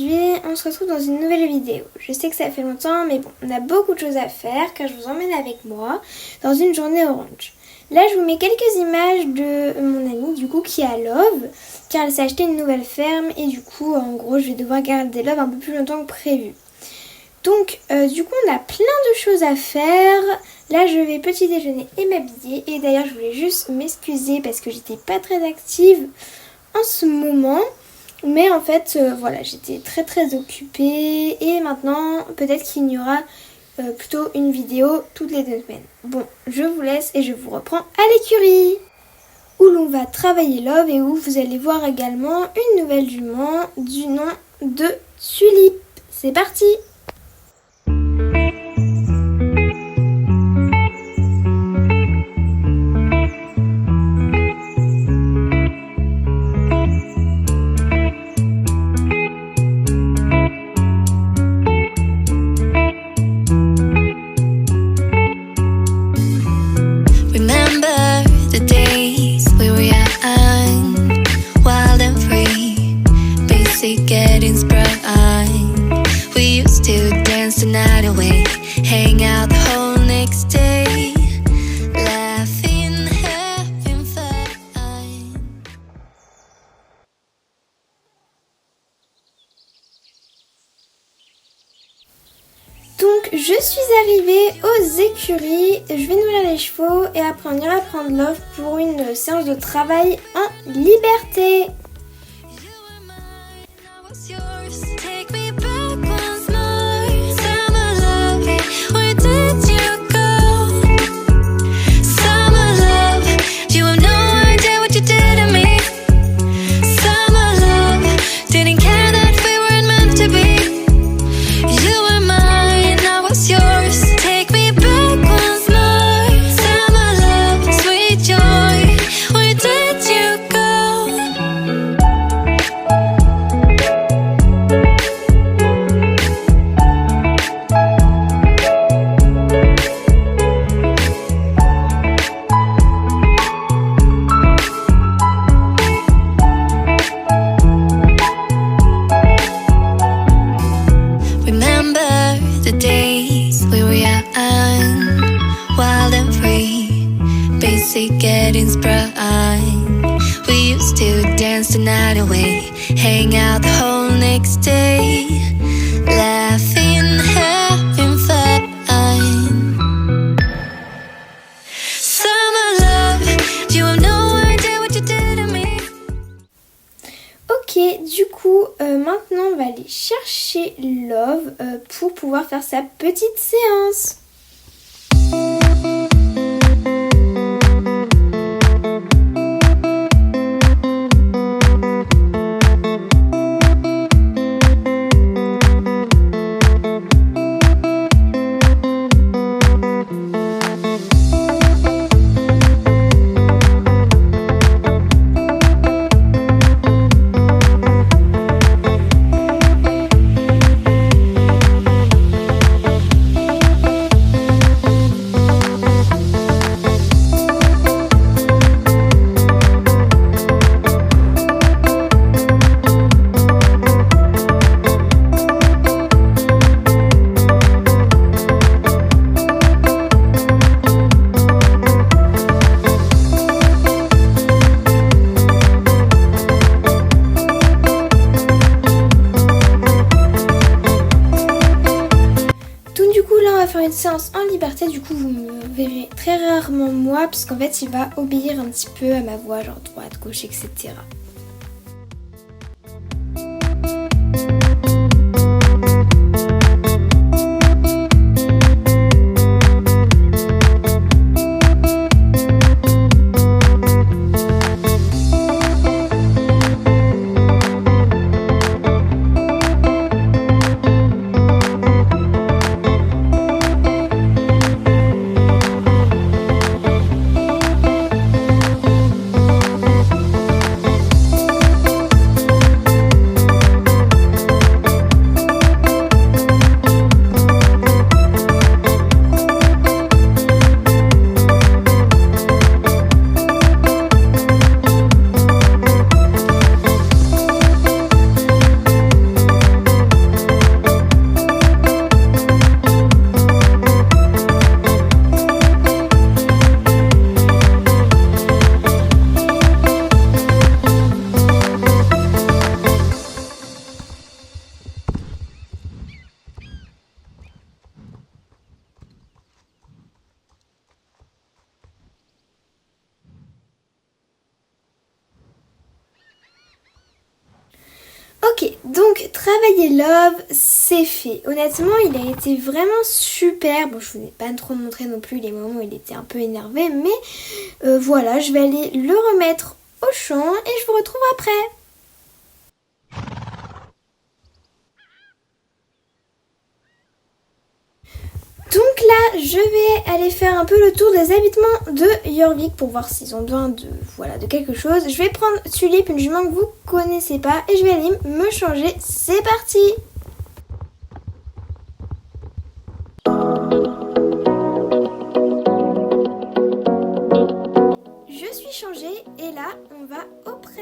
aujourd'hui, on se retrouve dans une nouvelle vidéo. Je sais que ça fait longtemps, mais bon, on a beaucoup de choses à faire car je vous emmène avec moi dans une journée orange. Là, je vous mets quelques images de mon amie du coup qui est à Love car elle s'est acheté une nouvelle ferme et du coup, en gros, je vais devoir garder Love un peu plus longtemps que prévu. Donc, du coup, on a plein de choses à faire. Là, je vais petit déjeuner et m'habiller. Et d'ailleurs, je voulais juste m'excuser parce que j'étais pas très active en ce moment. Mais en fait, voilà, j'étais très occupée. Et maintenant, peut-être qu'il y aura plutôt une vidéo toutes les 2 semaines. Bon, je vous laisse et je vous reprends à l'écurie, où l'on va travailler Love et où vous allez voir également une nouvelle jument du nom de Tulipe. C'est parti! Getting sprung, we used to dance the night away, hang out the whole next day, laughing, having fun. Donc je suis arrivée aux écuries, je vais nourrir les chevaux et après on ira prendre Love pour une séance de travail en liberté. Getting sprung, we used to dance the night away, hang out the whole next day, laughing, having fun. Summer love, you have no idea what you did to me. Ok, du coup, maintenant on va aller chercher Love pour pouvoir faire sa petite séance. Faire une séance en liberté, du coup vous me verrez très rarement moi parce qu'en fait il va obéir un petit peu à ma voix, genre droite, gauche, etc. Ok, donc travailler Love, c'est fait. Honnêtement, il a été vraiment super. Bon, je ne vous ai pas trop montré non plus les moments où il était un peu énervé, mais voilà, je vais aller le remettre au champ et je vous retrouve après. Donc là, je vais aller faire un peu le tour des habitements de Jorvik pour voir s'ils ont besoin de quelque chose. Je vais prendre Tulip, une jument que vous connaissez pas, et je vais aller me changer. C'est parti! Je suis changée et là, on va au pré.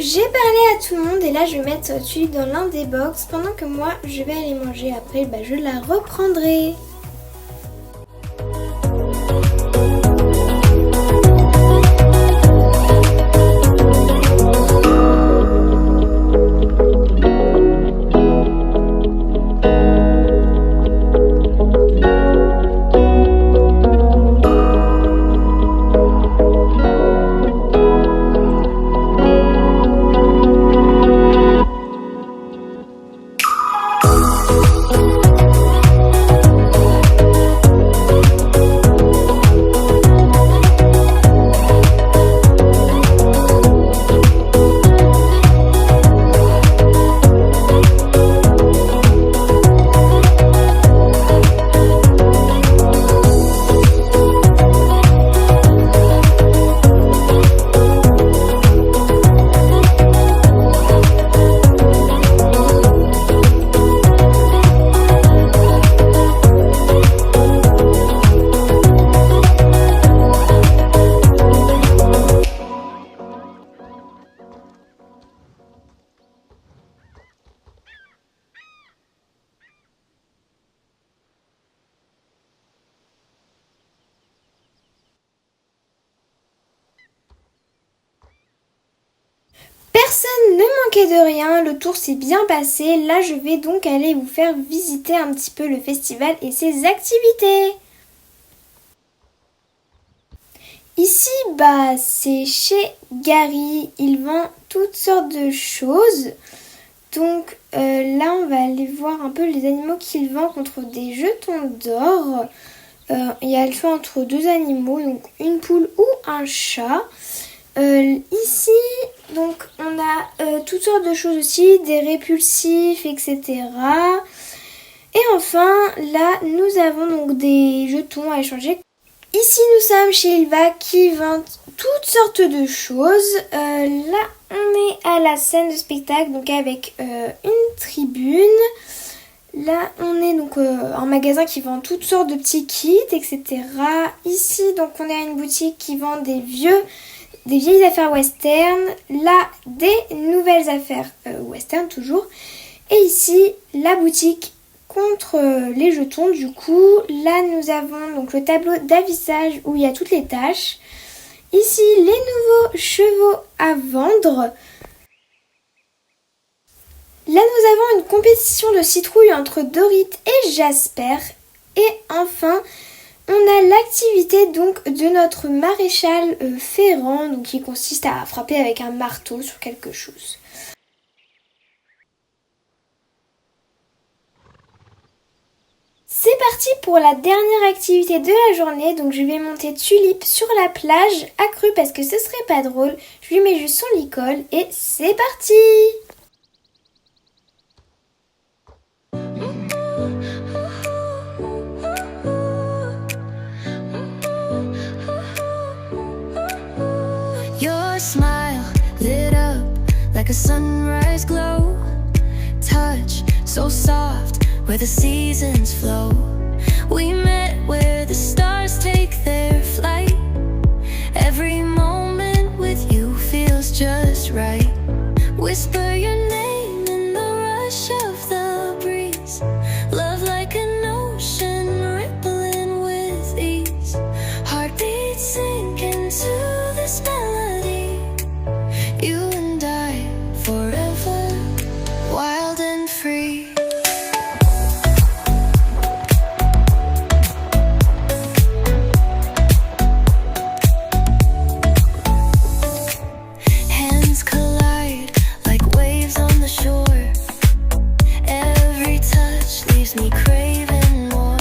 J'ai parlé à tout le monde et là je vais mettre Tulip dans l'un des box pendant que moi je vais aller manger. Après je la reprendrai. Personne ne manquait de rien, le tour s'est bien passé. Là, je vais donc aller vous faire visiter un petit peu le festival et ses activités. Ici, c'est chez Gary. Il vend toutes sortes de choses. Donc là, on va aller voir un peu les animaux qu'il vend contre des jetons d'or. Il y a le choix entre deux animaux, donc une poule ou un chat. Ici, donc on a toutes sortes de choses aussi, des répulsifs, etc. Et enfin, là, nous avons donc des jetons à échanger. Ici, nous sommes chez Ilva qui vend toutes sortes de choses. Là, on est à la scène de spectacle, donc avec une tribune. Là, on est donc un magasin qui vend toutes sortes de petits kits, etc. Ici, donc on est à une boutique qui vend des vieilles affaires western. Là, des nouvelles affaires western toujours. Et ici, la boutique contre les jetons. Du coup, là, nous avons donc le tableau d'avissage où il y a toutes les tâches. Ici, les nouveaux chevaux à vendre. Là, nous avons une compétition de citrouilles entre Dorit et Jasper. Et enfin, on a l'activité donc de notre maréchal Ferrand, donc qui consiste à frapper avec un marteau sur quelque chose. C'est parti pour la dernière activité de la journée. Donc je vais monter Tulipe sur la plage accrue parce que ce serait pas drôle. Je lui mets juste son licol et c'est parti! Your smile lit up like a sunrise glow. Touch so soft where the seasons flow. We met where the stars take their flight. Every moment with you feels just right. Whisper your name in the rush of the breeze. Love like an ocean rippling with ease. Heartbeats sink into this melody. You and I forever, wild and free. Hands collide like waves on the shore. Every touch leaves me craving more.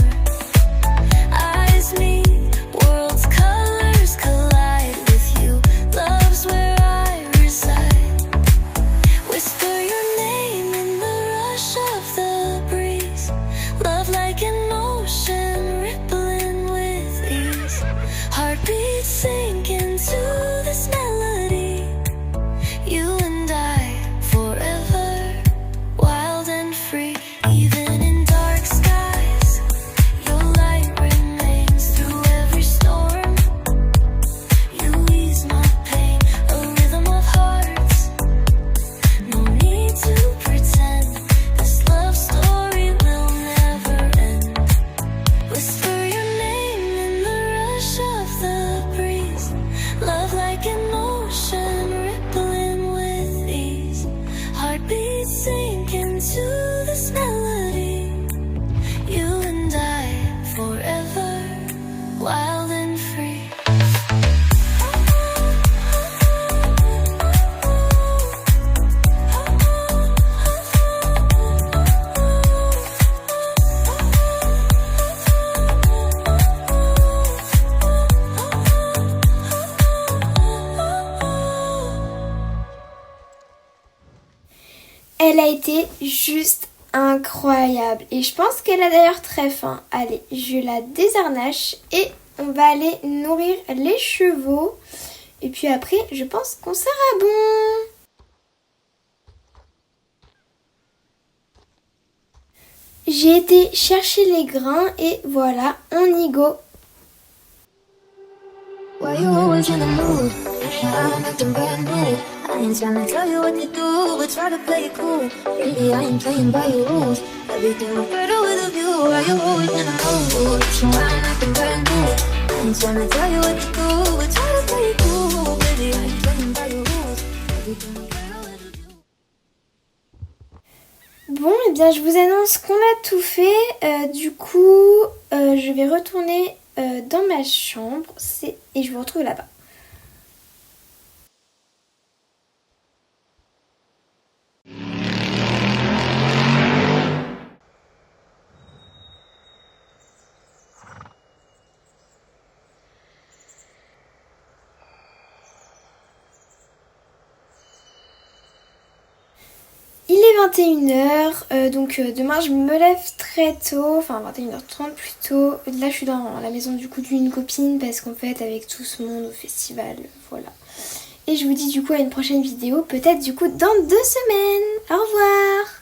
Eyes meet, worlds colors collide with you. Love's where I reside. Whisper your name in the rush of the breeze. Love like an ocean rippling with ease. Heartbeats sink into this melody. You and I forever, wild and free. Even in dark skies, your light remains through every storm. You ease my pain, a rhythm of hearts. No need to pretend, this love story will never end. Whisper your name in the rush of the breeze. Love like an ocean rippling with ease. Heartbeats sink into this melody. You and I forever, wild and free. Elle a été juste incroyable et je pense qu'elle a d'ailleurs très faim. Allez, je la désharnache et on va aller nourrir les chevaux. Et puis après, je pense qu'on sera bon. J'ai été chercher les grains et voilà, on y go. Why you always in the mood? I'm acting brand new. I ain't tryna tell you what to do, but try to play it cool. Really, I ain't playing by your rules. Everything look better with a view. Why you always in the mood? I'm acting brand new. I ain't tryna tell you what to do, but try to play it cool. Baby, I ain't playing by your rules. Everything look better with a view. Bon, et bien je vous annonce qu'on a tout fait. Du coup, je vais retourner dans ma chambre et je vous retrouve là-bas. Il est 21h, donc demain je me lève très tôt, enfin 21h30 plutôt. Là je suis dans la maison du coup d'une copine parce qu'en fait avec tout ce monde au festival, voilà. Et je vous dis du coup à une prochaine vidéo, peut-être du coup dans 2 semaines. Au revoir!